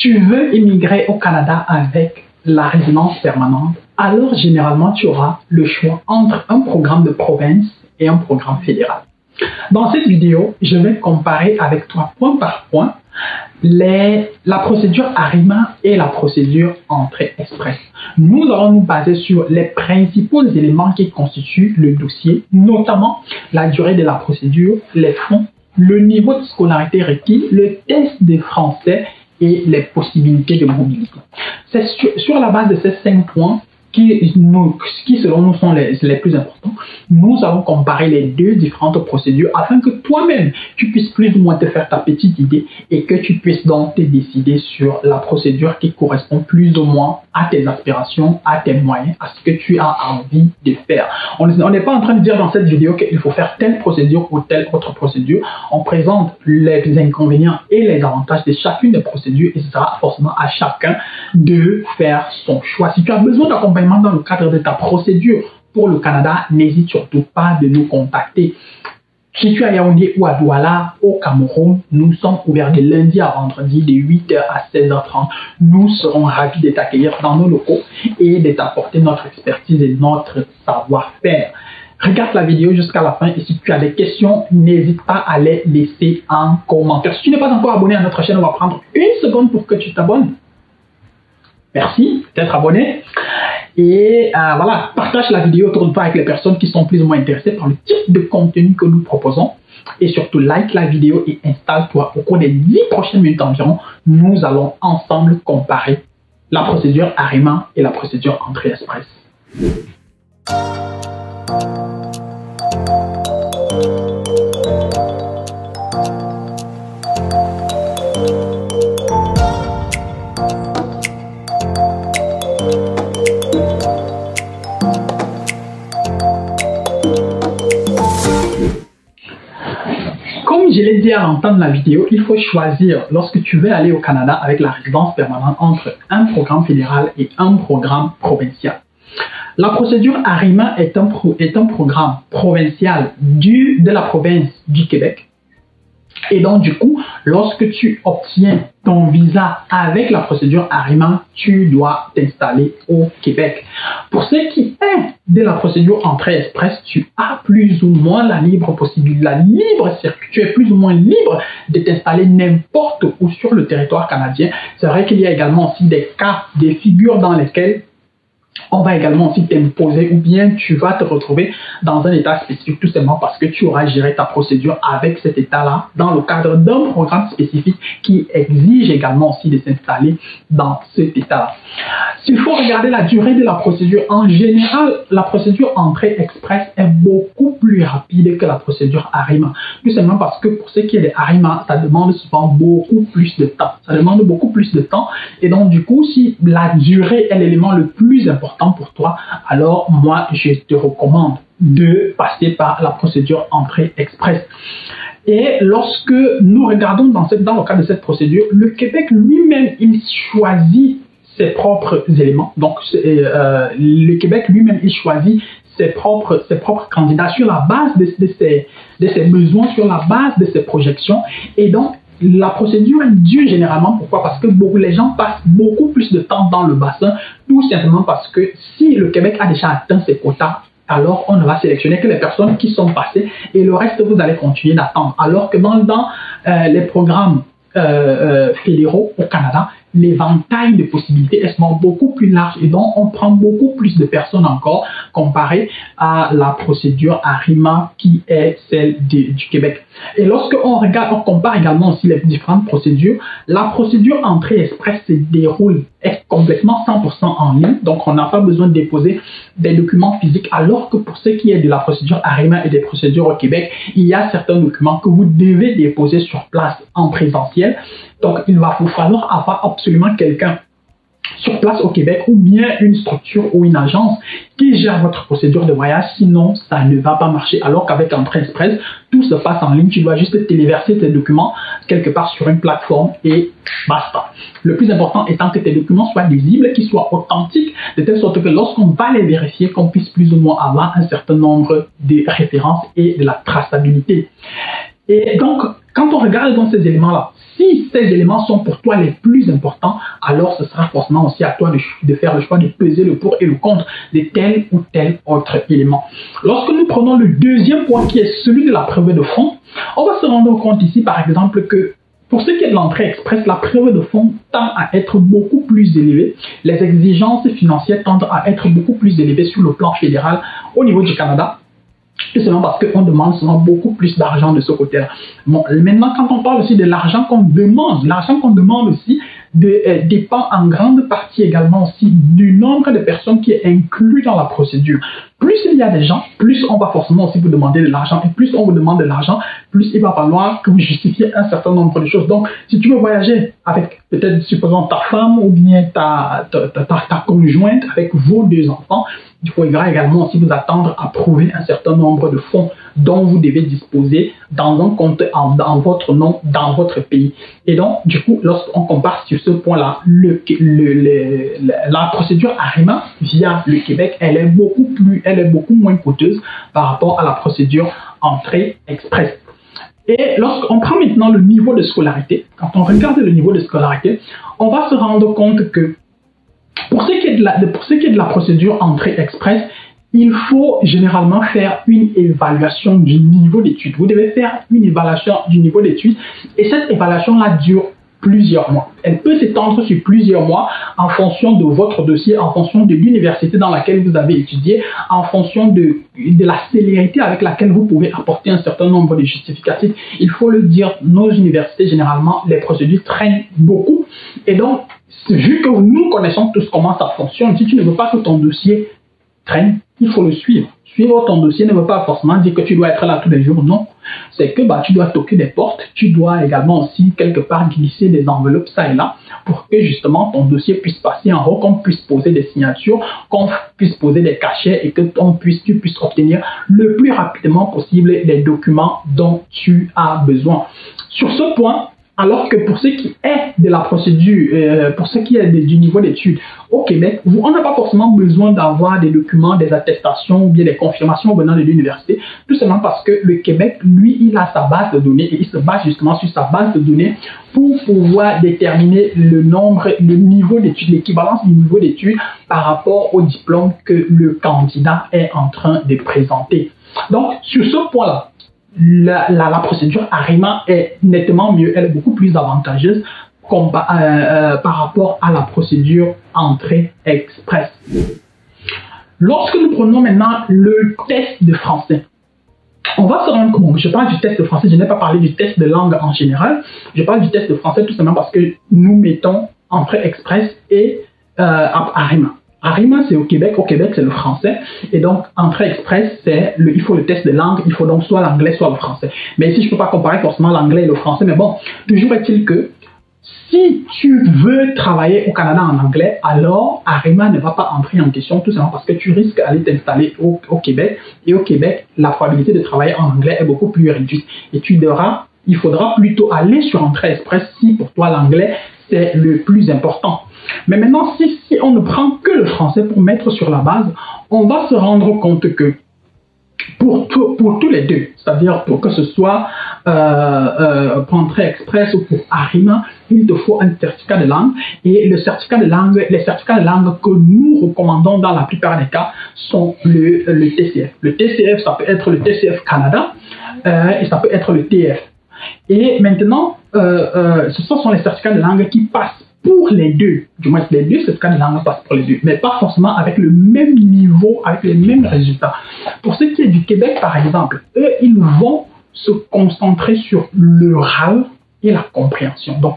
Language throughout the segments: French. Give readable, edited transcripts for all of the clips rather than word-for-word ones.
tu veux immigrer au Canada avec la résidence permanente, alors généralement tu auras le choix entre un programme de province et un programme fédéral. Dans cette vidéo, je vais comparer avec toi point par point la procédure ARIMA et la procédure Entrée Express. Nous allons nous baser sur les principaux éléments qui constituent le dossier, notamment la durée de la procédure, les fonds, le niveau de scolarité requis, le test de français et les possibilités de mobilité. C'est sur la base de ces 5 points qui selon nous sont les plus importants, nous allons comparer les deux différentes procédures afin que toi-même, tu puisses plus ou moins te faire ta petite idée et que tu puisses donc te décider sur la procédure qui correspond plus ou moins à tes aspirations, à tes moyens, à ce que tu as envie de faire. On n'est pas en train de dire dans cette vidéo qu'il faut faire telle procédure ou telle autre procédure. On présente les inconvénients et les avantages de chacune des procédures et ce sera forcément à chacun de faire son choix. Si tu as besoin d'accompagnement dans le cadre de ta procédure pour le Canada, n'hésite surtout pas de nous contacter. Si tu es à Yaoundé ou à Douala, au Cameroun, nous sommes ouverts de lundi à vendredi de 8h à 16h30. Nous serons ravis de t'accueillir dans nos locaux et de t'apporter notre expertise et notre savoir-faire. Regarde la vidéo jusqu'à la fin et si tu as des questions, n'hésite pas à les laisser en commentaire. Si tu n'es pas encore abonné à notre chaîne, on va prendre une seconde pour que tu t'abonnes. Merci d'être abonné. Et voilà, partage la vidéo autour de toi avec les personnes qui sont plus ou moins intéressées par le type de contenu que nous proposons. Et surtout, like la vidéo et installe-toi. Au cours des 10 prochaines minutes environ, nous allons ensemble comparer la procédure ARIMA et la procédure Entrée Express. Comme je l'ai dit à l'entame de la vidéo, il faut choisir lorsque tu veux aller au Canada avec la résidence permanente entre un programme fédéral et un programme provincial. La procédure ARIMA est un programme provincial de la province du Québec. Et donc, du coup, lorsque tu obtiens ton visa avec la procédure ARIMA, tu dois t'installer au Québec. Pour ce qui est de la procédure Entrée Express, tu as plus ou moins la libre possibilité, tu es plus ou moins libre de t'installer n'importe où sur le territoire canadien. C'est vrai qu'il y a également aussi des cas, des figures dans lesquelles on va également aussi t'imposer ou bien tu vas te retrouver dans un état spécifique tout simplement parce que tu auras géré ta procédure avec cet état-là dans le cadre d'un programme spécifique qui exige également aussi de s'installer dans cet état-là. S'il faut regarder la durée de la procédure, en général, la procédure Entrée Express est beaucoup plus rapide que la procédure ARIMA. Tout simplement parce que pour ce qui est de ARIMA, ça demande souvent beaucoup plus de temps. Ça demande beaucoup plus de temps et donc du coup, si la durée est l'élément le plus important pour toi, alors moi je te recommande de passer par la procédure Entrée Express. Et lorsque nous regardons dans le cadre de cette procédure, le Québec lui-même, il choisit ses propres éléments. Donc le Québec lui-même, il choisit ses propres candidats sur la base de ses besoins, sur la base de ses projections. Et donc la procédure est dure généralement. Pourquoi? Parce que les gens passent beaucoup plus de temps dans le bassin, tout simplement parce que si le Québec a déjà atteint ses quotas, alors on ne va sélectionner que les personnes qui sont passées et le reste, vous allez continuer d'attendre. Alors que dans les programmes fédéraux au Canada, l'éventail de possibilités est beaucoup plus large et donc on prend beaucoup plus de personnes encore comparé à la procédure ARIMA qui est celle du Québec. Et lorsqu'on regarde, on compare également aussi les différentes procédures, la procédure Entrée Express se déroule complètement 100% en ligne, donc on n'a pas besoin de déposer des documents physiques, alors que pour ce qui est de la procédure ARIMA et des procédures au Québec, il y a certains documents que vous devez déposer sur place en présentiel. Donc, il va vous falloir avoir absolument quelqu'un sur place au Québec ou bien une structure ou une agence qui gère votre procédure de voyage, sinon ça ne va pas marcher. Alors qu'avec Entrée Express, tout se passe en ligne, tu dois juste téléverser tes documents quelque part sur une plateforme et basta. Le plus important étant que tes documents soient lisibles, qu'ils soient authentiques, de telle sorte que lorsqu'on va les vérifier, qu'on puisse plus ou moins avoir un certain nombre de références et de la traçabilité. Et donc, quand on regarde dans ces éléments-là, si ces éléments sont pour toi les plus importants, alors ce sera forcément aussi à toi de faire le choix de peser le pour et le contre de tel ou tel autre élément. Lorsque nous prenons le deuxième point qui est celui de la preuve de fond, on va se rendre compte ici par exemple que pour ce qui est de l'entrée express, la preuve de fonds tend à être beaucoup plus élevée. Les exigences financières tendent à être beaucoup plus élevées sur le plan fédéral au niveau du Canada. Tout simplement parce qu'on demande souvent beaucoup plus d'argent de ce côté-là. Bon, maintenant, quand on parle aussi de l'argent qu'on demande aussi dépend en grande partie également aussi du nombre de personnes qui est inclus dans la procédure. Plus il y a des gens, plus on va forcément aussi vous demander de l'argent. Et plus on vous demande de l'argent, plus il va falloir que vous justifiez un certain nombre de choses. Donc, si tu veux voyager avec peut-être, supposons, ta femme ou bien ta conjointe avec vos 2 enfants, il faudra également aussi vous attendre à prouver un certain nombre de fonds dont vous devez disposer dans un compte en votre nom, dans votre pays. Et donc, du coup, lorsqu'on compare sur ce point-là, la procédure ARIMA via le Québec, elle est beaucoup moins coûteuse par rapport à la procédure entrée express. Et lorsqu'on prend maintenant le niveau de scolarité, quand on regarde le niveau de scolarité, on va se rendre compte que pour ce qui est de la procédure entrée express, il faut généralement faire une évaluation du niveau d'études. Vous devez faire une évaluation du niveau d'études et cette évaluation-là dure plusieurs mois. Elle peut s'étendre sur plusieurs mois en fonction de votre dossier, en fonction de l'université dans laquelle vous avez étudié, en fonction de la célérité avec laquelle vous pouvez apporter un certain nombre de justificatifs. Il faut le dire, nos universités, généralement, les procédures traînent beaucoup. Et donc, vu que nous connaissons tous comment ça fonctionne, si tu ne veux pas que ton dossier traîne, il faut le suivre. Suivre ton dossier ne veut pas forcément dire que tu dois être là tous les jours, non. C'est que tu dois toquer des portes, tu dois également aussi quelque part glisser des enveloppes ça et là pour que justement ton dossier puisse passer en haut, qu'on puisse poser des signatures, qu'on puisse poser des cachets et que tu puisses obtenir le plus rapidement possible les documents dont tu as besoin. Sur ce point, alors que pour ce qui est de la procédure, pour ce qui est du niveau d'études au Québec, on n'a pas forcément besoin d'avoir des documents, des attestations ou bien des confirmations venant de l'université, tout simplement parce que le Québec, lui, il a sa base de données et il se base justement sur sa base de données pour pouvoir déterminer le niveau d'études, l'équivalence du niveau d'études par rapport au diplôme que le candidat est en train de présenter. Donc, sur ce point-là, la procédure ARIMA est nettement mieux, elle est beaucoup plus avantageuse par rapport à la procédure entrée express. Lorsque nous prenons maintenant le test de français, on va se rendre compte, je parle du test de français, je n'ai pas parlé du test de langue en général, je parle du test de français tout simplement parce que nous mettons entrée express et ARIMA. ARIMA, c'est au Québec c'est le français, et donc entrée express, il faut le test de langue, il faut donc soit l'anglais, soit le français. Mais ici, je ne peux pas comparer forcément l'anglais et le français, mais bon, toujours est-il que si tu veux travailler au Canada en anglais, alors ARIMA ne va pas entrer en question, tout simplement parce que tu risques d'aller t'installer au Québec, et au Québec, la probabilité de travailler en anglais est beaucoup plus réduite. Et il faudra plutôt aller sur entrée express si pour toi l'anglais c'est le plus important. Mais maintenant, si on ne prend que le français pour mettre sur la base, on va se rendre compte que pour tous les deux, c'est-à-dire pour que ce soit pour entrée express ou pour ARIMA, il te faut un certificat de langue. Et les certificats de langue que nous recommandons dans la plupart des cas sont le TCF. Le TCF, ça peut être le TCF Canada et ça peut être le TF. Et maintenant, ce sont les certificats de langue qui passent pour les deux. Du moins, les deux certificats de langue passent pour les deux, mais pas forcément avec le même niveau, avec les mêmes résultats. Pour ce qui est du Québec, par exemple, eux, ils vont se concentrer sur l'oral et la compréhension. Donc,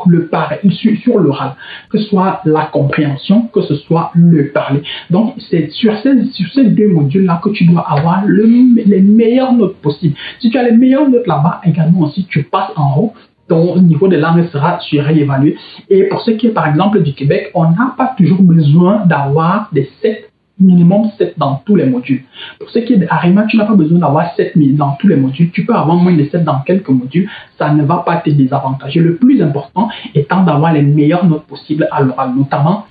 sur l'oral, que ce soit la compréhension, que ce soit le parler. Donc, c'est sur ces deux modules-là que tu dois avoir les meilleures notes possibles. Si tu as les meilleures notes là-bas, également aussi, tu passes en haut, ton niveau de langue sera réévalué. Et pour ce qui est, par exemple, du Québec, on n'a pas toujours besoin d'avoir des 7, minimum 7 dans tous les modules. Pour ce qui est d'ARIMA, tu n'as pas besoin d'avoir 7 dans tous les modules. Tu peux avoir moins de 7 dans quelques modules. Ça ne va pas te désavantager. Le plus important étant d'avoir les meilleures notes possibles à l'oral, notamment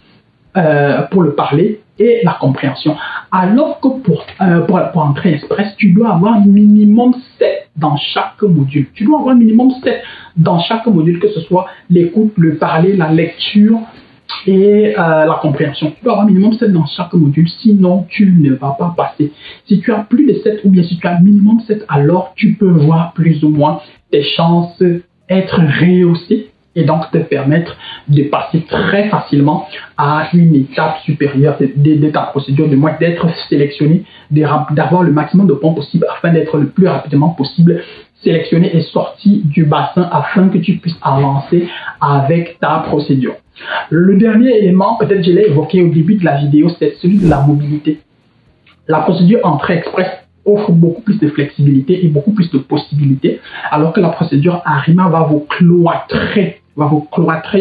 pour le parler et la compréhension. Alors que pour entrer express, tu dois avoir minimum 7 dans chaque module. Tu dois avoir minimum 7 dans chaque module, que ce soit l'écoute, le parler, la lecture et la compréhension. Tu dois avoir minimum 7 dans chaque module, sinon tu ne vas pas passer. Si tu as plus de 7 ou bien si tu as minimum 7, alors tu peux voir plus ou moins tes chances être rehaussées et donc te permettre de passer très facilement à une étape supérieure de ta procédure, de moins d'être sélectionné, d'avoir le maximum de points possible afin d'être le plus rapidement possible sélectionné et sorti du bassin afin que tu puisses avancer avec ta procédure. Le dernier élément, peut-être je l'ai évoqué au début de la vidéo, c'est celui de la mobilité. La procédure Entrée Express offre beaucoup plus de flexibilité et beaucoup plus de possibilités, alors que la procédure ARIMA va vous cloîtrer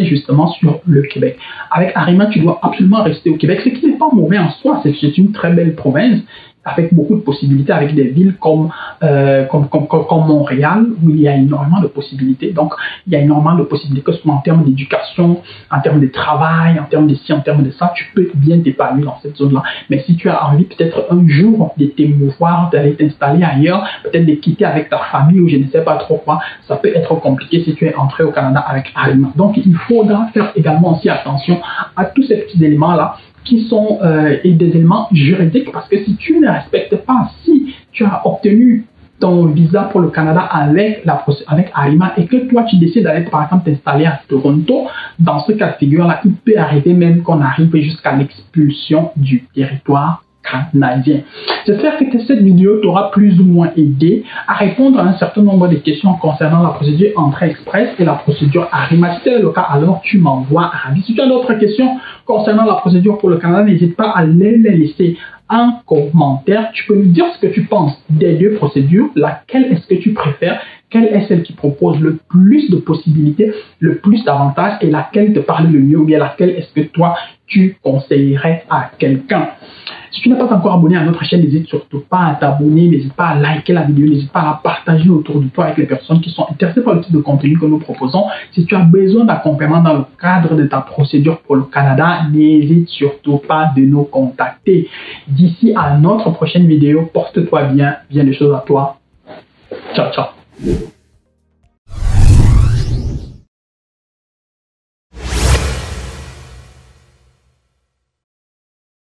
justement sur le Québec. Avec ARIMA, tu dois absolument rester au Québec, ce qui n'est pas mauvais en soi, c'est une très belle province, avec beaucoup de possibilités, avec des villes comme Montréal, où il y a énormément de possibilités. Donc, il y a énormément de possibilités, que ce soit en termes d'éducation, en termes de travail, en termes de ci, en termes de ça, tu peux bien t'épanouir dans cette zone-là. Mais si tu as envie peut-être un jour de t'émouvoir, d'aller t'installer ailleurs, peut-être de quitter avec ta famille ou je ne sais pas trop quoi, ça peut être compliqué si tu es entré au Canada avec ARIMA. Donc, il faudra faire également aussi attention à tous ces petits éléments-là qui sont des éléments juridiques, parce que si tu ne respectes pas, si tu as obtenu ton visa pour le Canada avec ARIMA et que toi tu décides d'aller par exemple t'installer à Toronto, dans ce cas de figure-là, il peut arriver même qu'on arrive jusqu'à l'expulsion du territoire canadien. J'espère que cette vidéo t'aura plus ou moins aidé à répondre à un certain nombre de questions concernant la procédure Entrée Express et la procédure ARIMA. Si c'est le cas, alors tu m'envoies un avis. Si tu as d'autres questions concernant la procédure pour le Canada, n'hésite pas à les laisser en commentaire. Tu peux me dire ce que tu penses des deux procédures, laquelle est-ce que tu préfères, quelle est celle qui propose le plus de possibilités, le plus d'avantages et laquelle te parle le mieux, ou bien laquelle est-ce que toi tu conseillerais à quelqu'un. Si tu n'es pas encore abonné à notre chaîne, n'hésite surtout pas à t'abonner, n'hésite pas à liker la vidéo, n'hésite pas à la partager autour de toi avec les personnes qui sont intéressées par le type de contenu que nous proposons. Si tu as besoin d'accompagnement dans le cadre de ta procédure pour le Canada, n'hésite surtout pas de nous contacter. D'ici à notre prochaine vidéo, porte-toi bien, bien des choses à toi. Ciao, ciao.